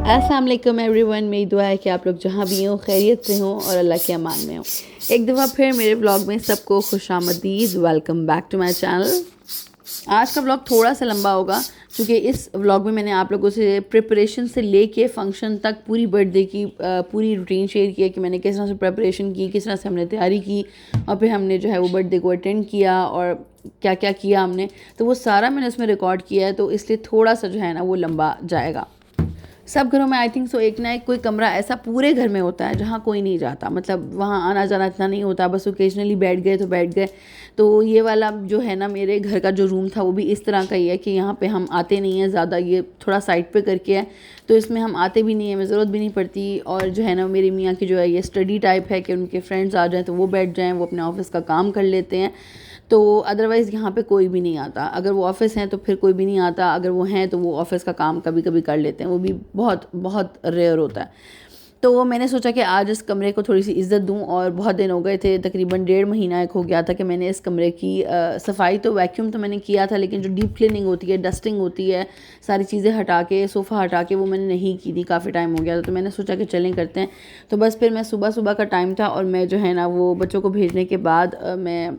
अस्सलाम वालेकुम एवरीवन, मेरी दुआ है कि आप लोग जहाँ भी हों खैरियत से हों और अल्लाह के अमान में हों। एक दफ़ा फिर मेरे ब्लॉग में सबको खुशामदीद, welcome back to my channel. आज का ब्लॉग थोड़ा सा लंबा होगा क्योंकि इस ब्लॉग में मैंने आप लोगों से प्रिपरेशन से लेके फंक्शन तक पूरी बर्थडे की पूरी रूटीन शेयर किया कि मैंने किस तरह से प्रिपरेशन की, किस तरह से हमने तैयारी की और फिर हमने जो है वो बर्थडे को अटेंड किया और क्या क्या किया हमने, तो वो सारा मैंने उसमें रिकॉर्ड किया है। तो इसलिए थोड़ा सा जो है ना वो लंबा जाएगा। सब घरों में आई थिंक सो एक ना एक कोई कमरा ऐसा पूरे घर में होता है जहाँ कोई नहीं जाता, मतलब वहाँ आना जाना इतना नहीं होता, बस ओकेजनली बैठ गए तो बैठ गए। तो ये वाला जो है ना मेरे घर का जो रूम था वो भी इस तरह का ही है कि यहाँ पे हम आते नहीं हैं ज़्यादा, ये थोड़ा साइड पे करके है तो इसमें हम आते भी नहीं हैं, हमें ज़रूरत भी नहीं पड़ती। और जो है ना मेरी मियाँ की जो है ये स्टडी टाइप है कि उनके फ्रेंड्स आ जाएँ तो वो बैठ जाएँ, वो अपने ऑफिस का काम कर लेते हैं। तो अदरवाइज़ यहाँ पे कोई भी नहीं आता। अगर वो ऑफ़िस हैं तो फिर कोई भी नहीं आता, अगर वो हैं तो वो ऑफ़िस का काम कभी कभी कर लेते हैं, वो भी बहुत बहुत रेयर होता है। तो मैंने सोचा कि आज इस कमरे को थोड़ी सी इज़्ज़त दूँ और बहुत दिन हो गए थे, तकरीबन 1.5 महीना एक हो गया था कि मैंने इस कमरे की सफाई तो वैक्यूम तो मैंने किया था, लेकिन जो डीप क्लीनिंग होती है, डस्टिंग होती है, सारी चीज़ें हटा के, सोफ़ा हटा के, वो मैंने नहीं की थी, काफ़ी टाइम हो गया था। तो मैंने सोचा कि चलें करते हैं। तो बस फिर मैं सुबह सुबह का टाइम था और मैं जो है ना वो बच्चों को भेजने के बाद मैं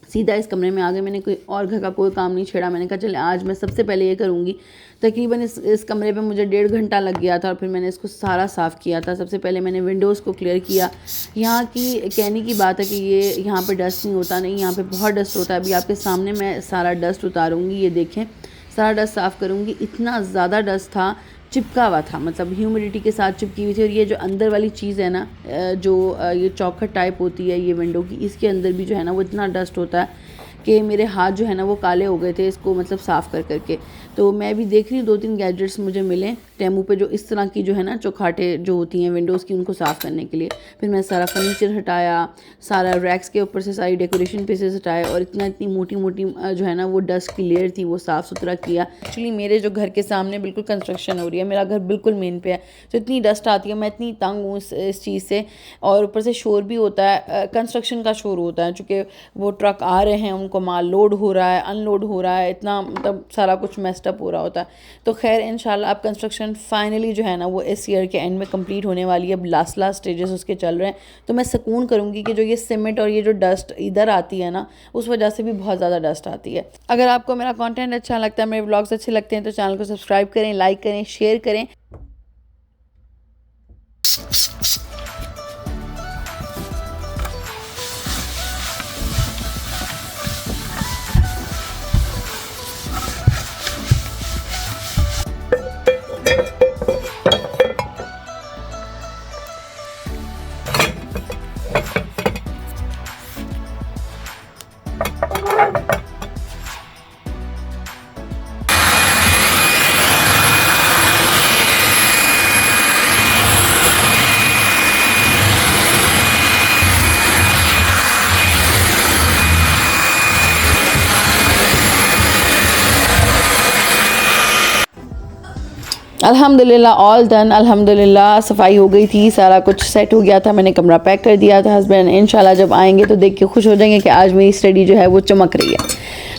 सीधा इस कमरे में आ गई। मैंने कोई और घर का कोई काम नहीं छेड़ा। मैंने कहा चले आज मैं सबसे पहले ये करूँगी। तकरीबन इस कमरे पे मुझे 1.5 घंटा लग गया था और फिर मैंने इसको सारा साफ़ किया था। सबसे पहले मैंने विंडोज़ को क्लियर किया। यहाँ की कहने की बात है कि ये यहाँ पे डस्ट नहीं होता, नहीं, यहाँ पे बहुत डस्ट होता है। अभी आपके सामने मैं सारा डस्ट उतारूँगी, ये देखें, सारा डस्ट साफ़ करूँगी। इतना ज़्यादा डस्ट था, चिपका हुआ था, मतलब ह्यूमिडिटी के साथ चिपकी हुई थी। और ये जो अंदर वाली चीज़ है ना, जो ये चौखट टाइप होती है ये विंडो की, इसके अंदर भी जो है ना वो इतना डस्ट होता है कि मेरे हाथ जो है ना वो काले हो गए थे इसको मतलब साफ़ कर करके। तो मैं भी देख रही हूँ 2-3 गैजेट्स मुझे मिले टेमू पे जो इस तरह की जो है ना चौखाटे जो होती हैं विंडोज़ की, उनको साफ़ करने के लिए। फिर मैं सारा फर्नीचर हटाया, सारा रैक्स के ऊपर से सारी डेकोरेशन पीसेस हटाए और इतनी मोटी मोटी जो है ना वो डस्ट की लेयर थी वो साफ़ सुथरा किया। एक्चुअली मेरे जो घर के सामने बिल्कुल कंस्ट्रक्शन हो रही है, मेरा घर बिल्कुल मेन पे है, तो इतनी डस्ट आती है, मैं इतनी तंग हूँ इस चीज़ से। और ऊपर से शोर भी होता है, कंस्ट्रक्शन का शोर होता है, चूँकि वो ट्रक आ रहे हैं, उनको माल लोड हो रहा है, अनलोड हो रहा है, इतना मतलब सारा कुछ मेस्टअप हो रहा होता है। तो खैर इंशाल्लाह अब कंस्ट्रक्शन फाइनली जो है ना वो इस ईयर के एंड में कंप्लीट होने वाली है। अब लास्ट स्टेजेस उसके चल रहे हैं, तो मैं सुकून करूँगी कि जो ये सीमेंट और ये जो डस्ट इधर आती है ना उस वजह से भी बहुत ज़्यादा डस्ट आती है। अगर आपको मेरा कंटेंट अच्छा लगता है, मेरे व्लॉग्स अच्छे लगते हैं, तो चैनल को सब्सक्राइब करें, लाइक करें, शेयर करें। अल्हम्दुलिल्लाह ऑल डन, अल्हम्दुलिल्लाह सफाई हो गई थी, सारा कुछ सेट हो गया था, मैंने कमरा पैक कर दिया था। हस्बैंड इंशाल्लाह जब आएंगे तो देख के खुश हो जाएंगे कि आज मेरी स्टडी जो है वो चमक रही है।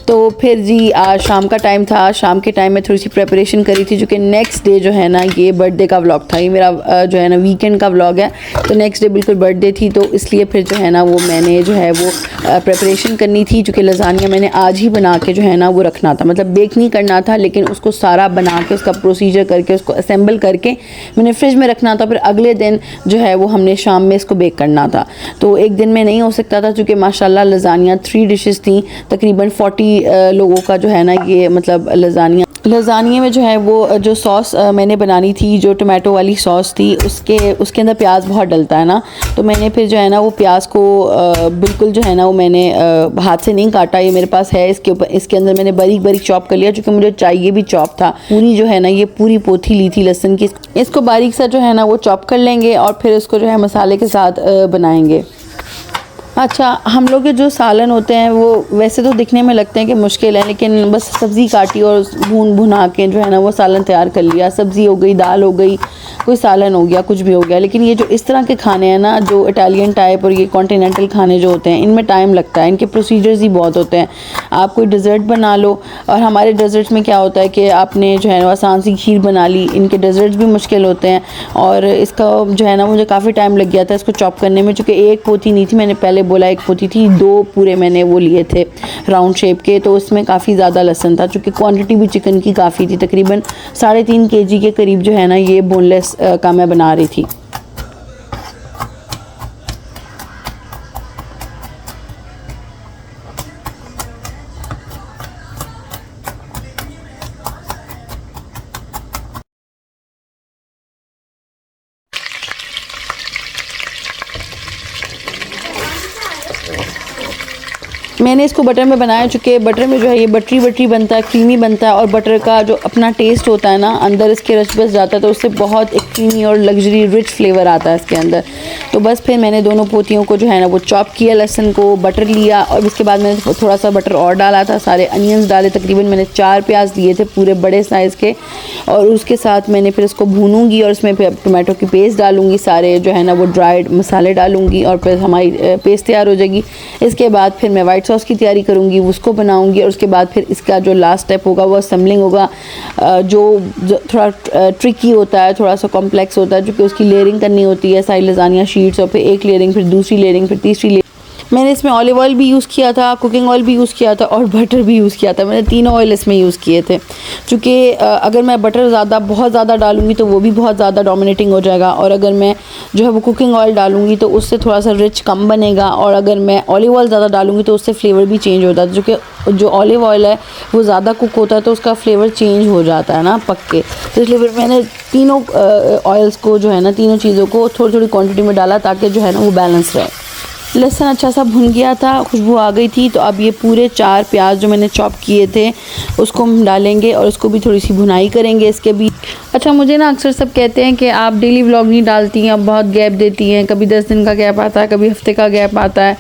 तो फिर जी आज शाम का टाइम था, शाम के टाइम में थोड़ी सी प्रिपरेशन करी थी, जो कि नेक्स्ट डे जो है ना ये बर्थडे का व्लॉग था, ये मेरा जो है ना वीकेंड का व्लॉग है। तो नेक्स्ट डे बिल्कुल बर्थडे थी, तो इसलिए फिर जो है ना वो मैंने जो है वो प्रिपरेशन करनी थी, चूँकि लजानिया मैंने आज ही बना के जो है ना वो रखना था, मतलब बेक नहीं करना था, लेकिन उसको सारा बना के उसका प्रोसीजर करके उसको असेंबल करके मैंने फ्रिज में रखना था। फिर अगले दिन जो है वो हमने शाम में इसको बेक करना था। तो एक दिन में नहीं हो सकता था, चूँकि माशाल्लाह लजानिया 3 डिशेस थी, तकरीबन 40 लोगों का जो है ना ये मतलब लजानिया में जो है वो जो सॉस मैंने बनानी थी, जो टमाटो वाली सॉस थी, उसके अंदर प्याज बहुत डलता है ना। तो मैंने फिर जो है ना वो प्याज को बिल्कुल जो है ना वो मैंने हाथ से नहीं काटा, ये मेरे पास है, इसके अंदर मैंने बारीक बारीक चॉप कर लिया, क्योंकि मुझे चाहिए भी चॉप था। पूरी जो है ना ये पूरी पोथी ली थी लहसुन की, इसको बारीक सा जो है ना वो चॉप कर लेंगे और फिर इसको जो है मसाले के साथ बनाएंगे। अच्छा, हम लोग के जो सालन होते हैं वो वैसे तो दिखने में लगते हैं कि मुश्किल है, लेकिन बस सब्ज़ी काटी और भुना के जो है ना वो सालन तैयार कर लिया। सब्ज़ी हो गई, दाल हो गई, कोई सालन हो गया, कुछ भी हो गया। लेकिन ये जो इस तरह के खाने हैं ना, जो इटालियन टाइप और ये कॉन्टिनेंटल खाने जो होते हैं, इनमें टाइम लगता है, इनके प्रोसीजर्स ही बहुत होते हैं। आप कोई डेज़र्ट बना लो, और हमारे डेज़र्ट्स में क्या होता है कि आपने जो है ना आसान सी खीर बना ली। इनके डेज़र्ट्स भी मुश्किल होते हैं, और इसका जो है ना मुझे काफ़ी टाइम लग गया था इसको चॉप करने में, चूँकि एक पोथी नहीं थी, मैंने पहले बोला एक पोथी थी, 2 पूरे मैंने वो लिए थे राउंड शेप के, तो उसमें काफ़ी ज़्यादा लहसुन था। चूँकि क्वांटिटी भी चिकन की काफ़ी थी, तकरीबन 3.5 kg के करीब जो है ना ये बोनलेस का मैं बना रही थी। मैंने इसको बटर में बनाया, चूँकि बटर में जो है ये बटरी बनता है, क्रीमी बनता है, और बटर का जो अपना टेस्ट होता है ना, अंदर इसके रस बस जाता है, तो उससे बहुत एक क्रीमी और लग्जरी रिच फ्लेवर आता है इसके अंदर। तो बस फिर मैंने दोनों पोतियों को जो है ना वो चॉप किया, लहसुन को, बटर लिया, और उसके बाद मैंने थोड़ा सा बटर और डाला था, सारे अनियंस डाले, तकरीबन मैंने 4 प्याज लिए थे पूरे बड़े साइज़ के, और उसके साथ मैंने फिर इसको भूनूंगी, और उसमें फिर टमाटो की पेस्ट डालूंगी, सारे जो है ना वो ड्राइड मसाले डालूंगी, और फिर हमारी पेस्ट तैयार हो जाएगी। इसके बाद फिर मैं वाइट सॉस की तैयारी करूँगी, उसको बनाऊँगी, और उसके बाद फिर इसका जो लास्ट स्टेप होगा वो असेंबलिंग होगा, जो थोड़ा ट्रिकी होता है, थोड़ा सा कॉम्प्लेक्स होता है, क्योंकि उसकी लेयरिंग करनी होती है, सारी लजानिया शीट्स, और फिर एक लेयरिंग, फिर दूसरी लेयरिंग, फिर तीसरी लेयरिंग। मैंने इसमें ऑलिव ऑयल भी यूज़ किया था, कुकिंग ऑयल भी यूज़ किया था, और बटर भी यूज़ किया था। मैंने तीनों ऑयल इसमें यूज़ किए थे, क्योंकि अगर मैं बटर बहुत ज़्यादा डालूँगी तो वो भी बहुत ज़्यादा डोमिनेटिंग हो जाएगा, और अगर मैं जो है वो कुकिंग ऑयल डालूँगी तो उससे थोड़ा सा रिच कम बनेगा, और अगर मैं ऑलिव ऑयल ज़्यादा डालूँगी तो उससे फ्लेवर भी चेंज होता है, क्योंकि जो ऑलिव ऑयल है वो ज़्यादा कुक होता है तो उसका फ्लेवर चेंज हो जाता है ना पक के। तो इसलिए फिर मैंने तीनों ऑयल्स को जो है ना, तीनों चीज़ों को थोड़ी थोड़ी क्वान्टिटी में डाला, ताकि जो है ना वो बैलेंस रहे। लहसुन अच्छा सा भुन गया था, खुशबू आ गई थी, तो अब ये पूरे 4 प्याज जो मैंने चॉप किए थे उसको हम डालेंगे, और उसको भी थोड़ी सी भुनाई करेंगे इसके भी। अच्छा, मुझे ना अक्सर सब कहते हैं कि आप डेली व्लॉग नहीं डालती हैं, आप बहुत गैप देती हैं, कभी 10 दिन का गैप आता है, कभी हफ्ते का गैप आता है,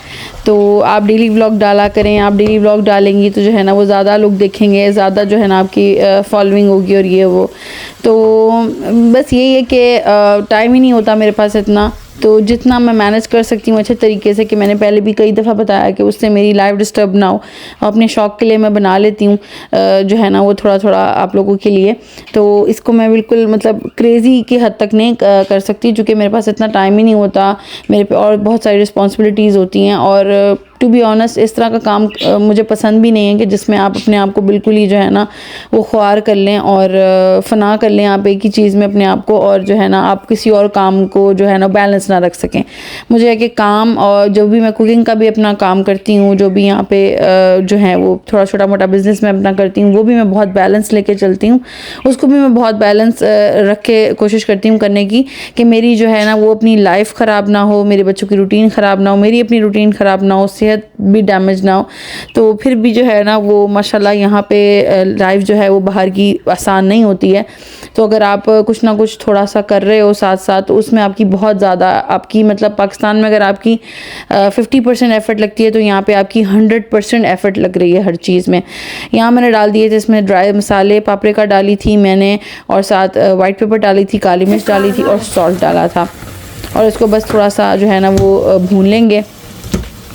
तो आप डेली व्लॉग डाला करें। आप डेली व्लॉग डालेंगी तो जो है ना वो ज़्यादा लोग देखेंगे, ज़्यादा जो है ना आपकी फॉलोइंग होगी, और ये वो। तो बस यही है कि टाइम ही नहीं होता मेरे पास इतना, तो जितना मैं मैनेज कर सकती हूँ अच्छे तरीके से, कि मैंने पहले भी कई दफ़ा बताया कि उससे मेरी लाइफ डिस्टर्ब ना हो, अपने शौक़ के लिए मैं बना लेती हूँ जो है ना वो थोड़ा थोड़ा आप लोगों के लिए। तो इसको मैं बिल्कुल मतलब क्रेज़ी की हद तक नहीं कर सकती, क्योंकि मेरे पास इतना टाइम ही नहीं होता, मेरे पे और बहुत सारी रिस्पॉन्सिबिलिटीज़ होती हैं, और टू बी ऑनेस्ट इस तरह का काम मुझे पसंद भी नहीं है कि जिसमें आप अपने आप को बिल्कुल ही जो है ना वो ख्वार कर लें और फना कर लें आप एक ही चीज़ में अपने आप को, और जो है ना आप किसी और काम को जो है ना बैलेंस ना रख सकें। मुझे है कि काम, और जो भी मैं कुकिंग का भी अपना काम करती हूँ, जो भी यहाँ पे जो है वो थोड़ा छोटा मोटा बिज़नेस मैं अपना करती हूँ, वो भी मैं बहुत बैलेंस लेके चलती हूँ, उसको भी मैं बहुत बैलेंस रख के कोशिश करती हूँ करने की, कि मेरी जो है ना वो अपनी लाइफ ख़राब ना हो, मेरे बच्चों की रूटीन ख़राब ना हो, मेरी अपनी रूटीन ख़राब ना हो, भी डैमेज ना हो। तो फिर भी जो है ना वो माशाल्लाह यहाँ पे लाइफ जो है वो बाहर की आसान नहीं होती है। तो अगर आप कुछ ना कुछ थोड़ा सा कर रहे हो साथ साथ, तो उसमें आपकी बहुत ज़्यादा आपकी मतलब पाकिस्तान में अगर आपकी 50% एफ़र्ट लगती है, तो यहाँ पे आपकी 100% एफ़र्ट लग रही है हर चीज़ में। यहाँ मैंने डाल दिए थे इसमें ड्राई मसाले, पापरिका डाली थी मैंने, और साथ वाइट पेपर डाली थी, काली मिर्च डाली थी, और सॉल्ट डाला था, और इसको बस थोड़ा सा जो है ना वो भून लेंगे।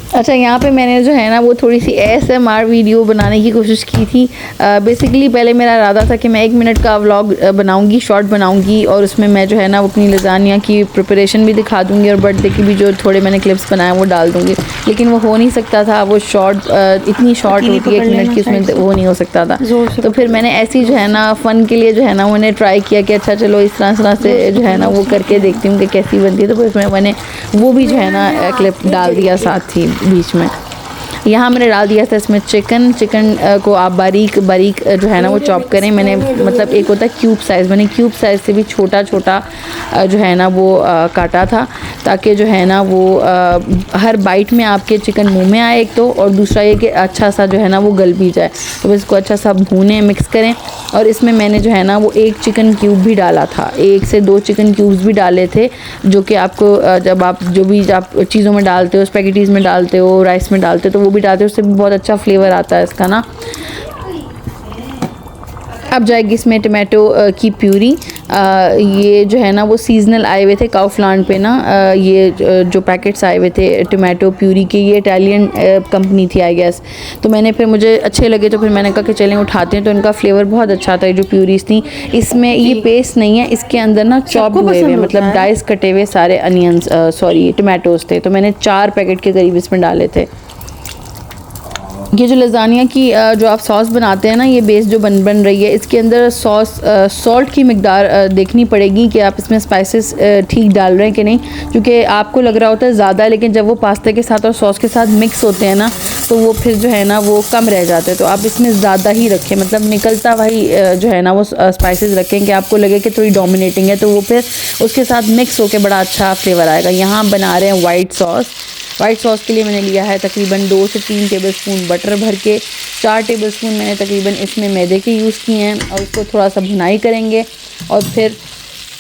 अच्छा, यहाँ पे मैंने जो है ना वो थोड़ी सी ASMR वीडियो बनाने की कोशिश की थी। बेसिकली पहले मेरा इरादा था कि मैं 1 मिनट का व्लॉग बनाऊंगी, शॉर्ट बनाऊंगी, और उसमें मैं जो है ना वो अपनी लजानिया की प्रिपरेशन भी दिखा दूंगी, और बर्थडे की भी जो थोड़े मैंने क्लिप्स बनाए वो डाल दूंगी। लेकिन वो हो नहीं सकता था, वो शॉर्ट इतनी शॉर्ट होती है 1 मिनट की, उसमें वो नहीं हो सकता था। तो फिर मैंने ऐसी जो है ना फ़न के लिए जो है ना मैंने ट्राई किया कि अच्छा चलो इस तरह से जो है ना वो करके देखती हूँ कि कैसी बनती है। तो फिर उसमें मैंने वो भी जो है ना क्लिप डाल दिया साथ ही बीच में। यहाँ मैंने डाल दिया था इसमें चिकन को आप बारीक जो है ना वो चॉप करें। मैंने मतलब एक होता है क्यूब साइज़, मैंने क्यूब साइज़ से भी छोटा जो है ना वो काटा था। ताकि जो है ना वो हर बाइट में आपके चिकन मुंह में आए एक तो, और दूसरा ये कि अच्छा सा जो है ना वो गल भी जाए। तो बस इसको अच्छा सा भूनें, मिक्स करें। और इसमें मैंने जो है ना वो 1 चिकन क्यूब भी डाला था, 1 से 2 चिकन क्यूब्स भी डाले थे, जो कि आपको जब आप जो भी आप चीज़ों में डालते हो, स्पैगेटीज़ में डालते हो, राइस में डालते हो, तो वो भी डालते हो, उससे भी बहुत अच्छा फ्लेवर आता है इसका ना। अब जाएगी इसमें टमाटो की प्यूरी। ये जो है ना वो सीज़नल आए हुए थे काउफ्लांड पे ना, ये जो पैकेट्स आए हुए थे टमाटो प्यूरी के, ये इटालियन कंपनी थी आई गेस। तो मैंने फिर मुझे अच्छे लगे तो फिर मैंने कहा कि चलें उठाते हैं। तो इनका फ्लेवर बहुत अच्छा था, जो प्यूरीज थी। इसमें ये पेस्ट नहीं है, इसके अंदर ना चॉप हुए हुए मतलब डाइस कटे हुए सारे अनियंस सॉरी टमाटोज़ थे। तो मैंने 4 पैकेट के करीब इसमें डाले थे। ये जो लज़ानिया की जो आप सॉस बनाते हैं ना, ये बेस जो बन रही है, इसके अंदर सॉल्ट की मिकदार देखनी पड़ेगी कि आप इसमें स्पाइसेस ठीक डाल रहे हैं कि नहीं, क्योंकि आपको लग रहा होता है ज़्यादा, लेकिन जब वो पास्ता के साथ और सॉस के साथ मिक्स होते हैं ना, तो वो फिर जो है ना वो कम रह जाते हैं। तो आप इसमें ज़्यादा ही रखें, मतलब निकलता वही जो है ना वो स्पाइसेस रखें कि आपको लगे कि थोड़ी डोमिनेटिंग है, तो वो फिर उसके साथ मिक्स होकर बड़ा अच्छा फ्लेवर आएगा। यहाँ बना रहे हैं वाइट सॉस के लिए मैंने लिया है तकरीबन 2 से 3 टेबलस्पून बटर भर के, 4 टेबलस्पून मैंने तकरीबन इसमें मैदे के यूज़ किए हैं, और उसको थोड़ा सा भुनाई करेंगे। और फिर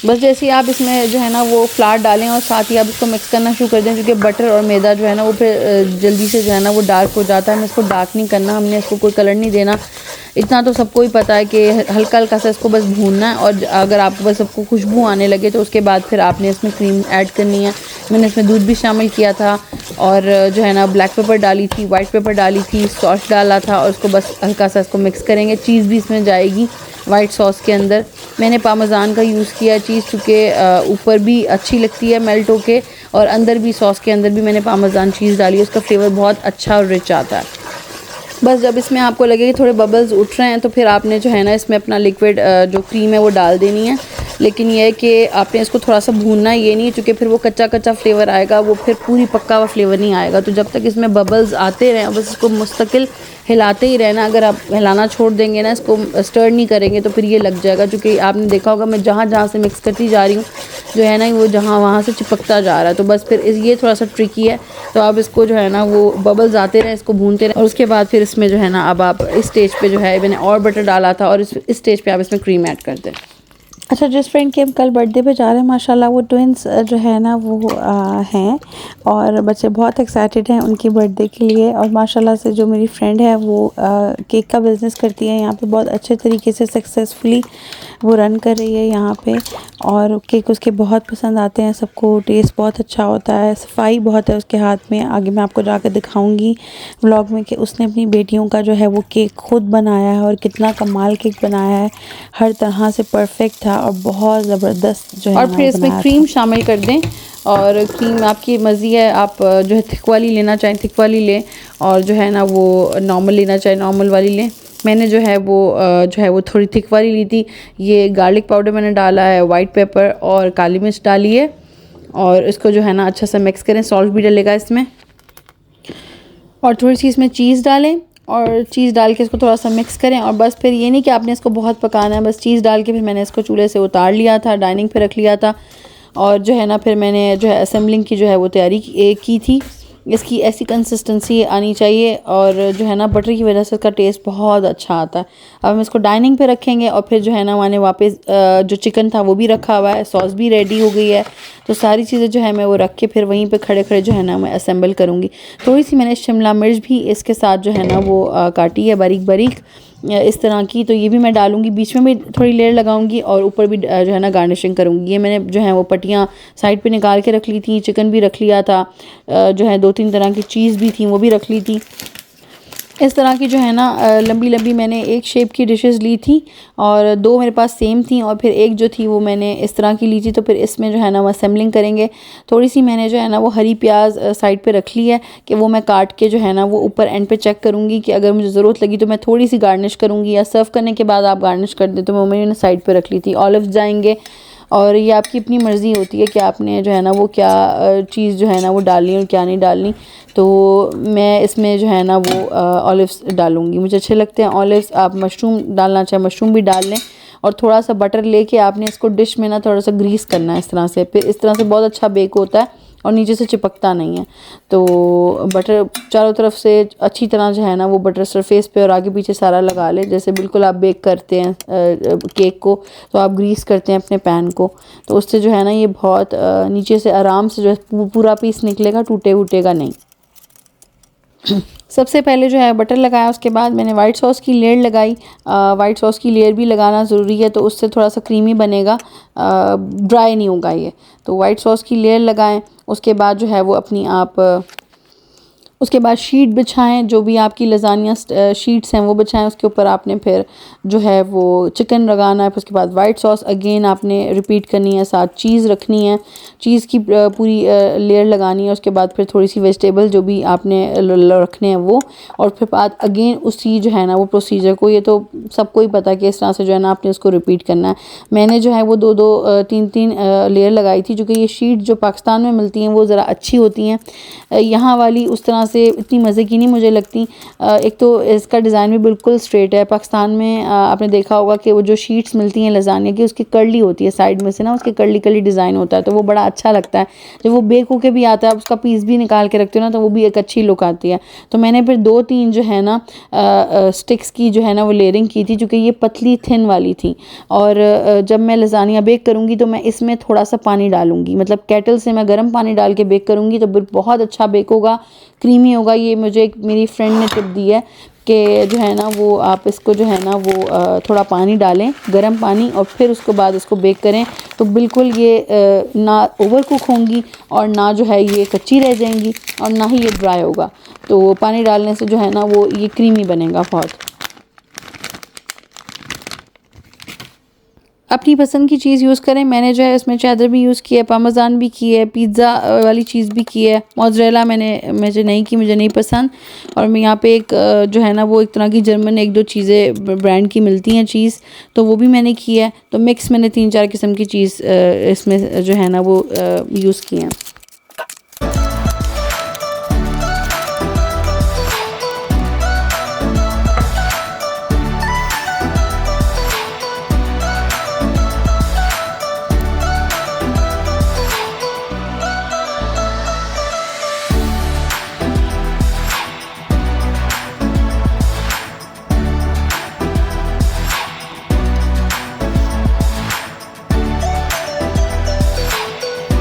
बस जैसे ही आप इसमें जो है ना वो फ्लावर डालें और साथ ही आप इसको मिक्स करना शुरू कर दें, क्योंकि बटर और मैदा जो है ना वो फिर जल्दी से जो है ना वो डार्क हो जाता है। हमें इसको डार्क नहीं करना, हमने इसको कोई कलर नहीं देना, इतना तो सबको ही पता है कि हल्का हल्का सा इसको बस भूनना है। और अगर आपको बस सबको खुशबू आने लगे तो उसके बाद फिर आपने इसमें क्रीम ऐड करनी है। मैंने इसमें दूध भी शामिल किया था, और जो है ना ब्लैक पेपर डाली थी, वाइट पेपर डाली थी, सॉस डाला था, और उसको बस हल्का सा इसको मिक्स करेंगे। चीज़ भी इसमें जाएगी वाइट सॉस के अंदर। मैंने पामेज़ान का यूज़ किया चीज़, चूँकि ऊपर भी अच्छी लगती है मेल्ट होके, और अंदर भी सॉस के अंदर भी मैंने पामेज़ान चीज़ डाली है, उसका फ्लेवर बहुत अच्छा और रिच आता है। बस जब इसमें आपको लगे कि थोड़े बबल्स उठ रहे हैं, तो फिर आपने जो है ना इसमें अपना लिक्विड जो क्रीम है वो डाल देनी है। लेकिन यह है कि आपने इसको थोड़ा सा भूनना, ये नहीं, क्योंकि फिर वो कच्चा कच्चा फ्लेवर आएगा, वो फिर पूरी पक्का हुआ फ्लेवर नहीं आएगा। तो जब तक इसमें बबल्स आते रहें, बस इसको मुस्तकिल हिलाते ही रहना। अगर आप हिलाना छोड़ देंगे ना, इसको स्टर नहीं करेंगे, तो फिर ये लग जाएगा। क्योंकि आपने देखा होगा मैं जहाँ जहाँ से मिक्स करती जा रही हूँ, जो है ना वो जहाँ वहाँ से चिपकता जा रहा है। तो बस फिर ये थोड़ा सा ट्रिकी है। तो आप इसको जो है ना वो बबल्स आते रहें, इसको भूनते रहें, और उसके बाद फिर इसमें जो है ना अब आप इस स्टेज पे जो है मैंने और बटर डाला था, और इस स्टेज पे आप इसमें क्रीम ऐड कर दें। अच्छा, जिस फ्रेंड के हम कल बर्थडे पे जा रहे हैं, माशाल्लाह वो ट्विंस जो है ना वो हैं, और बच्चे बहुत एक्साइटेड हैं उनकी बर्थडे के लिए। और माशाल्लाह से जो मेरी फ्रेंड है वो केक का बिज़नेस करती है यहाँ पे, बहुत अच्छे तरीके से सक्सेसफुली वो रन कर रही है यहाँ पे। और केक उसके बहुत पसंद आते हैं सबको, टेस्ट बहुत अच्छा होता है, सफाई बहुत है उसके हाथ में। आगे मैं आपको जाकर दिखाऊंगी व्लॉग में कि उसने अपनी बेटियों का जो है वो केक खुद बनाया है, और कितना कमाल केक बनाया है, हर तरह से परफेक्ट था और बहुत ज़बरदस्त जो है। और फिर इसमें क्रीम शामिल कर दें, और क्रीम आपकी मर्ज़ी है, आप जो है थिक वाली लेना चाहें थिक वाली लें, और जो है ना वो नॉर्मल लेना चाहें नॉर्मल वाली लें। मैंने जो है वो थोड़ी थिक वाली ली थी। ये गार्लिक पाउडर मैंने डाला है, वाइट पेपर और काली मिर्च डाली है, और इसको जो है ना अच्छा सा मिक्स करें। सॉल्ट भी डलेगा इसमें, और थोड़ी सी इसमें चीज़ डालें, और चीज़ डाल के इसको थोड़ा सा मिक्स करें। और बस फिर ये नहीं कि आपने इसको बहुत पकाना है, बस चीज़ डाल के फिर मैंने इसको चूल्हे से उतार लिया था, डाइनिंग पे रख लिया था। और जो है ना फिर मैंने जो है असेंबलिंग की जो है वो तैयारी की थी। इसकी ऐसी कंसिस्टेंसी आनी चाहिए, और जो है ना बटर की वजह से इसका टेस्ट बहुत अच्छा आता है। अब हम इसको डाइनिंग पे रखेंगे, और फिर जो है ना मैंने वापस जो चिकन था वो भी रखा हुआ है, सॉस भी रेडी हो गई है। तो सारी चीज़ें जो है मैं वो रख के फिर वहीं पे खड़े खड़े जो है ना मैं असेंबल करूँगी। थोड़ी सी मैंने शिमला मिर्च भी इसके साथ जो है ना वो काटी है बारीक बारीक इस तरह की, तो ये भी मैं डालूंगी। बीच में भी थोड़ी लेयर लगाऊंगी, और ऊपर भी जो है ना गार्निशिंग करूंगी। ये मैंने जो है वो पट्टियाँ साइड पे निकाल के रख ली थी, चिकन भी रख लिया था, जो है 2-3 तरह की चीज़ भी थी वो भी रख ली थी। इस तरह की जो है ना लंबी लंबी मैंने एक शेप की डिशेस ली थी, और 2 मेरे पास सेम थी, और फिर एक जो थी वो मैंने इस तरह की ली थी। तो फिर इसमें जो है ना वो असेंबलिंग करेंगे। थोड़ी सी मैंने जो है ना वो हरी प्याज साइड पे रख ली है कि वो मैं काट के जो है ना वो ऊपर एंड पे चेक करूँगी कि अगर मुझे ज़रूरत लगी तो मैं थोड़ी सी गार्निश करूँगी, या सर्व करने के बाद आप गार्निश कर दें। तो वो मैंने साइड पर रख ली थी। ऑलिव्स जाएंगे, और ये आपकी अपनी मर्ज़ी होती है कि आपने जो है ना वो क्या चीज़ जो है ना वो डालनी और क्या नहीं डालनी। तो मैं इसमें जो है ना वो ऑलिव्स डालूँगी, मुझे अच्छे लगते हैं ऑलिव्स। आप मशरूम डालना चाहें मशरूम भी डाल लें, और थोड़ा सा बटर लेके आपने इसको डिश में ना थोड़ा सा ग्रीस करना है इस तरह से। फिर इस तरह से बहुत अच्छा बेक होता है, और नीचे से चिपकता नहीं है। तो बटर चारों तरफ से अच्छी तरह जो है ना वो बटर सरफेस पे और आगे पीछे सारा लगा ले, जैसे बिल्कुल आप बेक करते हैं केक को, तो आप ग्रीस करते हैं अपने पैन को, तो उससे जो है ना ये बहुत नीचे से आराम से जो है पूरा पीस निकलेगा, टूटे वूटेगा नहीं। सबसे पहले जो है बटर लगाया, उसके बाद मैंने वाइट सॉस की लेयर लगाई। वाइट सॉस की लेयर भी लगाना ज़रूरी है, तो उससे थोड़ा सा क्रीमी बनेगा, ड्राई नहीं होगा ये। तो वाइट सॉस की लेयर लगाएं, उसके बाद जो है वो अपनी आप उसके बाद शीट बिछाएं, जो भी आपकी लजानिया शीट्स हैं वो बिछाएं। उसके ऊपर आपने फिर जो है वो चिकन लगाना है, फिर उसके बाद वाइट सॉस अगेन आपने रिपीट करनी है, साथ चीज़ रखनी है, चीज़ की पूरी लेयर लगानी है। उसके बाद फिर थोड़ी सी वेजिटेबल जो भी आपने रखने हैं वो, और फिर बाद अगेन उसी जो है ना वो प्रोसीजर को, ये तो सबको ही पता है कि इस तरह से जो है ना आपने उसको रिपीट करना है। मैंने जो है वो 2-2 3-3 लेयर लगाई थी, क्योंकि ये शीट जो पाकिस्तान में मिलती हैं वो ज़रा अच्छी होती हैं, यहाँ वाली उस तरह से इतनी मज़े की नहीं मुझे लगती। एक तो इसका डिज़ाइन भी बिल्कुल स्ट्रेट है। पाकिस्तान में आपने देखा होगा कि वो जो शीट्स मिलती हैं लजानिया की, उसकी कर्ली होती है साइड में से ना, उसके कर्ली कर्ली डिज़ाइन होता है, तो वो बड़ा अच्छा लगता है। जब वो बेक होके भी आता है, उसका पीस भी निकाल के रखते हो ना, तो वो भी एक अच्छी लुक आती है। तो मैंने फिर 2-3 जो है ना स्टिक्स की जो है ना वो लेयरिंग की थी, क्योंकि ये पतली थिन वाली थी। और जब मैं लजानिया बेक करूँगी तो मैं इसमें थोड़ा सा पानी डालूँगी, मतलब केटल से मैं गर्म पानी डाल के बेक करूँगी, तो बहुत अच्छा बेक होगा, क्रीमी होगा। ये मुझे एक मेरी फ्रेंड ने टिप दी है कि जो है ना वो आप इसको जो है ना वो थोड़ा पानी डालें, गर्म पानी, और फिर उसके बाद इसको बेक करें, तो बिल्कुल ये ना ओवर कुक होंगी और ना जो है ये कच्ची रह जाएंगी और ना ही ये ड्राई होगा। तो पानी डालने से जो है ना वो ये क्रीमी बनेगा बहुत। अपनी पसंद की चीज़ यूज़ करें। मैंने जो है इसमें चेडर भी यूज़ किया है, पार्मेज़ान भी की है, पिज़्ज़ा वाली चीज़ भी की है, मोज़रेला मुझे नहीं की, मुझे नहीं पसंद। और मैं यहाँ पे एक जो है ना वो एक तरह की जर्मन 1-2 चीज़ें ब्रांड की मिलती हैं चीज़, तो वो भी मैंने की है। तो मिक्स मैंने 3-4 किस्म की चीज़ इसमें जो है ना वो यूज़ की हैं।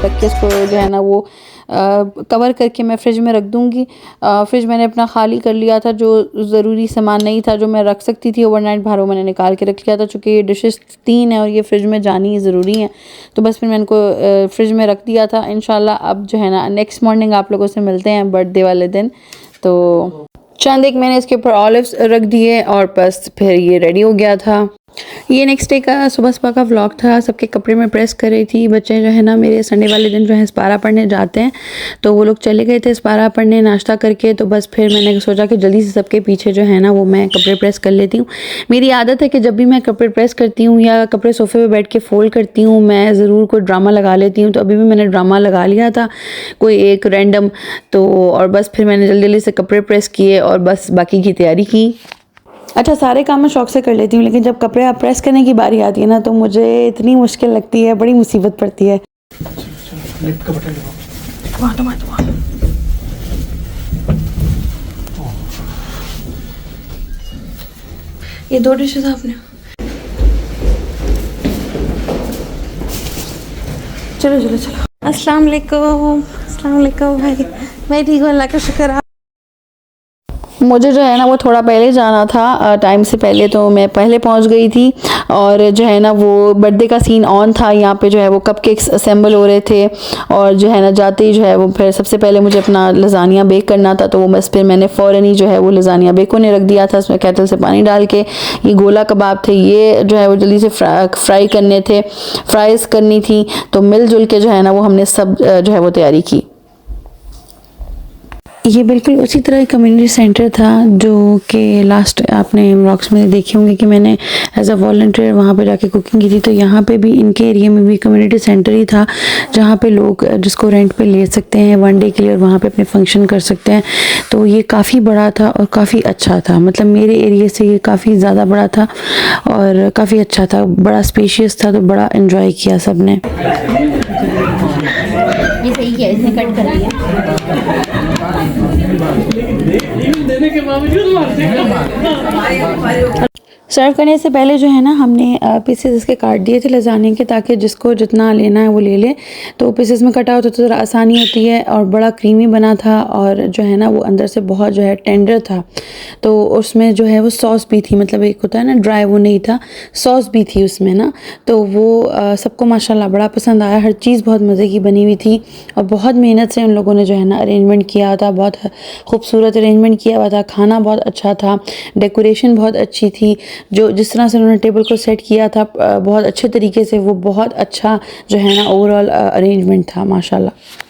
रख के इसको जो है ना वो कवर करके मैं फ़्रिज में रख दूँगी। फ़्रिज मैंने अपना खाली कर लिया था, जो ज़रूरी सामान नहीं था जो मैं रख सकती थी ओवरनाइट बाहर, मैंने निकाल के रख लिया था। चूँकि ये डिशेस 3 हैं और ये फ़्रिज में जानी ही ज़रूरी है, तो बस फिर मैंने इनको फ़्रिज में रख दिया था। इंशाल्लाह अब जो है ना नेक्स्ट मॉर्निंग आप लोगों से मिलते हैं बर्थडे वाले दिन। तो चंद एक मैंने इसके ऊपर ऑलिव्स रख दिए और बस फिर ये रेडी हो गया था। ये नेक्स्ट डे का सुबह का व्लॉग था। सबके कपड़े में प्रेस कर रही थी। बच्चे जो है ना मेरे संडे वाले दिन जो है इस्पारा पढ़ने जाते हैं, तो वो लोग चले गए थे इस्पारा पढ़ने नाश्ता करके। तो बस फिर मैंने सोचा कि जल्दी से सबके पीछे जो है ना वो मैं कपड़े प्रेस कर लेती हूँ। मेरी आदत है कि जब भी मैं कपड़े प्रेस करती हूँ या कपड़े सोफ़े पे बैठ के फ़ोल्ड करती हूँ, मैं ज़रूर कोई ड्रामा लगा लेती हूँ। तो अभी भी मैंने ड्रामा लगा लिया था कोई एक रैंडम, तो और बस फिर मैंने जल्दी जल्दी से कपड़े प्रेस किए और बस बाकी की तैयारी की। अच्छा, सारे काम मैं शौक से कर लेती हूँ, लेकिन जब कपड़े आप प्रेस करने की बारी आती है ना तो मुझे इतनी मुश्किल लगती है, बड़ी मुसीबत पड़ती है। ये 2 डिशेस आपने, चलो चलो चलो। अस्सलाम वालेकुम भाई, मैं ठीक हूँ, अल्लाह का शुक्र। मुझे जो है ना वो थोड़ा पहले जाना था, टाइम से पहले, तो मैं पहले पहुंच गई थी। और जो है ना वो बर्थडे का सीन ऑन था, यहाँ पे जो है वो कपकेक्स असेंबल हो रहे थे। और जो है ना जाते ही जो है वो फिर सबसे पहले मुझे अपना लजानिया बेक करना था, तो वो बस फिर मैंने फ़ौरन ही जो है वो लजानिया बेक होने रख दिया था। उसमें केटल से पानी डाल के, ये गोला कबाब थे, ये जो है वो जल्दी से फ्राई करने थे, फ्राइज़ करनी थी। तो मिलजुल के जो है ना वो हमने सब जो है वो तैयारी की। ये बिल्कुल उसी तरह कम्युनिटी सेंटर था जो कि लास्ट आपने व्लॉग्स में देखे होंगे कि मैंने एज अ वॉलंटियर वहाँ पे जाके कुकिंग की थी। तो यहाँ पे भी इनके एरिया में भी कम्युनिटी सेंटर ही था जहाँ पे लोग जिसको रेंट पे ले सकते हैं वन डे के लिए और वहाँ पे अपने फंक्शन कर सकते हैं। तो ये काफ़ी बड़ा था और काफ़ी अच्छा था, मतलब मेरे एरिया से ये काफ़ी ज़्यादा बड़ा था और काफ़ी अच्छा था, बड़ा स्पेशियस था, तो बड़ा इन्जॉय किया सब ने। ये सही किया, इसने कट कर दिया। देने के बावजूद सर्व करने से पहले जो है ना हमने पीसेस इसके काट दिए थे लसाने के, ताकि जिसको जितना लेना है वो ले ले। तो पीसेस में कटा होता तो ज़रा आसानी होती है और बड़ा क्रीमी बना था और जो है ना वो अंदर से बहुत जो है टेंडर था। तो उसमें जो है वो सॉस भी थी, मतलब एक होता है ना ड्राई, वो नहीं था, सॉस भी थी उसमें ना। तो वो सबको माशाल्लाह बड़ा पसंद आया, हर चीज़ बहुत मज़े की बनी हुई थी और बहुत मेहनत से उन लोगों ने जो है ना अरेंजमेंट किया हुआ था, बहुत खूबसूरत अरेंजमेंट किया हुआ था, खाना बहुत अच्छा था, डेकोरेशन बहुत अच्छी थी। जो जिस तरह से उन्होंने टेबल को सेट किया था बहुत अच्छे तरीके से, वो बहुत अच्छा जो है ना ओवरऑल अरेंजमेंट था माशाल्लाह।